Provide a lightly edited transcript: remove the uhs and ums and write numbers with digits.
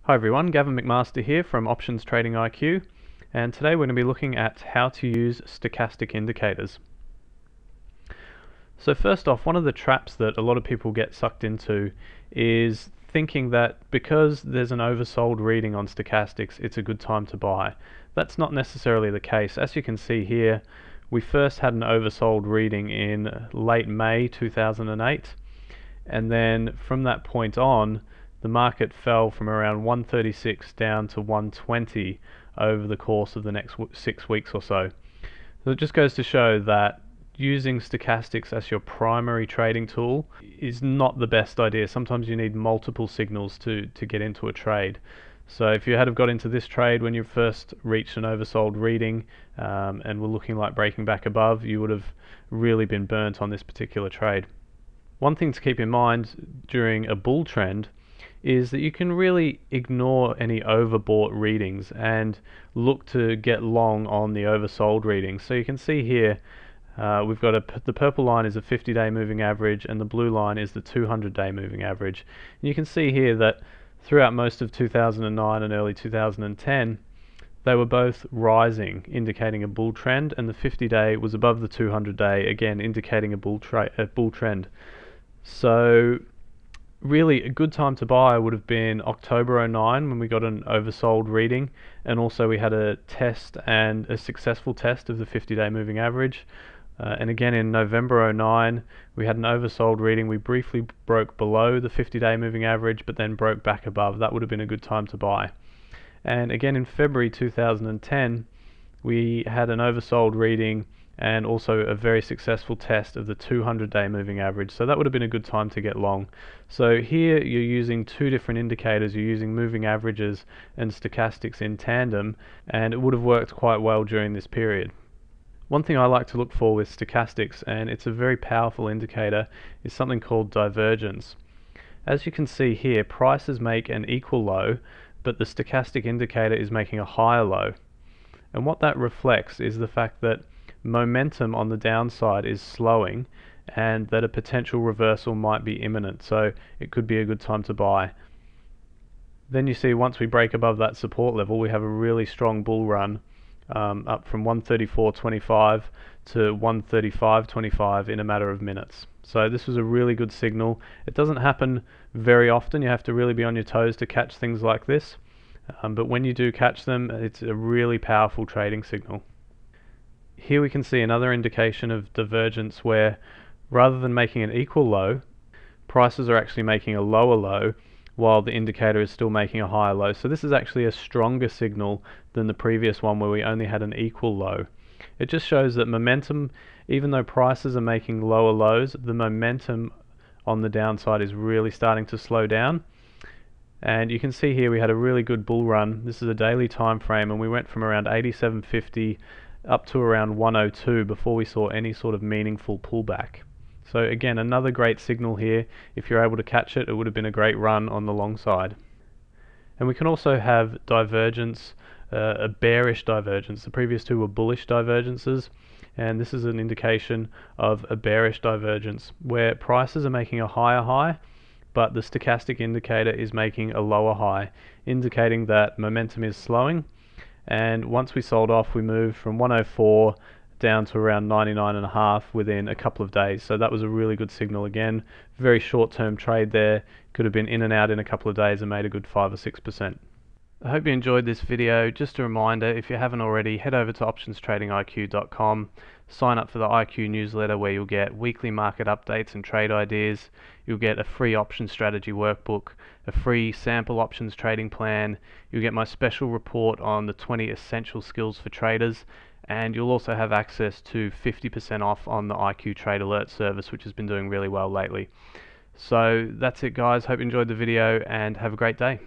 Hi everyone, Gavin McMaster here from Options Trading IQ, and today we're going to be looking at how to use stochastic indicators. So first off, one of the traps that a lot of people get sucked into is thinking that because there's an oversold reading on stochastics, it's a good time to buy. That's not necessarily the case. As you can see here, we first had an oversold reading in late May 2008, and then from that point on, the market fell from around 136 down to 120 over the course of the next 6 weeks or so. So it just goes to show that using stochastics as your primary trading tool is not the best idea. Sometimes you need multiple signals to get into a trade. So if you had have got into this trade when you first reached an oversold reading and were looking like breaking back above, you would have really been burnt on this particular trade. One thing to keep in mind during a bull trend is that you can really ignore any overbought readings and look to get long on the oversold readings. So you can see here we've got the purple line is a 50-day moving average and the blue line is the 200-day moving average. And you can see here that throughout most of 2009 and early 2010 they were both rising, indicating a bull trend, and the 50-day was above the 200-day, again indicating a bull trend. So really a good time to buy would have been October 09 when we got an oversold reading, and also we had a test and a successful test of the 50-day moving average. And again in November 09 we had an oversold reading. We briefly broke below the 50-day moving average but then broke back above. That would have been a good time to buy. And again in February 2010 we had an oversold reading and also a very successful test of the 200-day moving average. So that would have been a good time to get long. So here you're using two different indicators. You're using moving averages and stochastics in tandem, and it would have worked quite well during this period. One thing I like to look for with stochastics, and it's a very powerful indicator, is something called divergence. As you can see here, prices make an equal low, but the stochastic indicator is making a higher low. And what that reflects is the fact that momentum on the downside is slowing and that a potential reversal might be imminent, so it could be a good time to buy. Then you see once we break above that support level we have a really strong bull run up from 134.25 to 135.25 in a matter of minutes. So this was a really good signal. It doesn't happen very often. You have to really be on your toes to catch things like this, but when you do catch them, it's a really powerful trading signal. Here we can see another indication of divergence where rather than making an equal low, prices are actually making a lower low while the indicator is still making a higher low. So this is actually a stronger signal than the previous one where we only had an equal low. It just shows that momentum, even though prices are making lower lows, the momentum on the downside is really starting to slow down. And you can see here we had a really good bull run. This is a daily time frame, and we went from around 87.50 up to around 102 before we saw any sort of meaningful pullback. So again, another great signal here. If you're able to catch it, it would have been a great run on the long side. And we can also have divergence, a bearish divergence. The previous two were bullish divergences, and this is an indication of a bearish divergence where prices are making a higher high but the stochastic indicator is making a lower high, indicating that momentum is slowing. And once we sold off, we moved from 104 down to around 99.5 within a couple of days. So that was a really good signal. Again, very short-term trade there. Could have been in and out in a couple of days and made a good 5 or 6%. I hope you enjoyed this video. Just a reminder, if you haven't already, head over to optionstradingiq.com, sign up for the IQ newsletter where you'll get weekly market updates and trade ideas. You'll get a free option strategy workbook, a free sample options trading plan. You'll get my special report on the 20 essential skills for traders, and you'll also have access to 50% off on the IQ Trade Alert service, which has been doing really well lately. So that's it guys, hope you enjoyed the video and have a great day.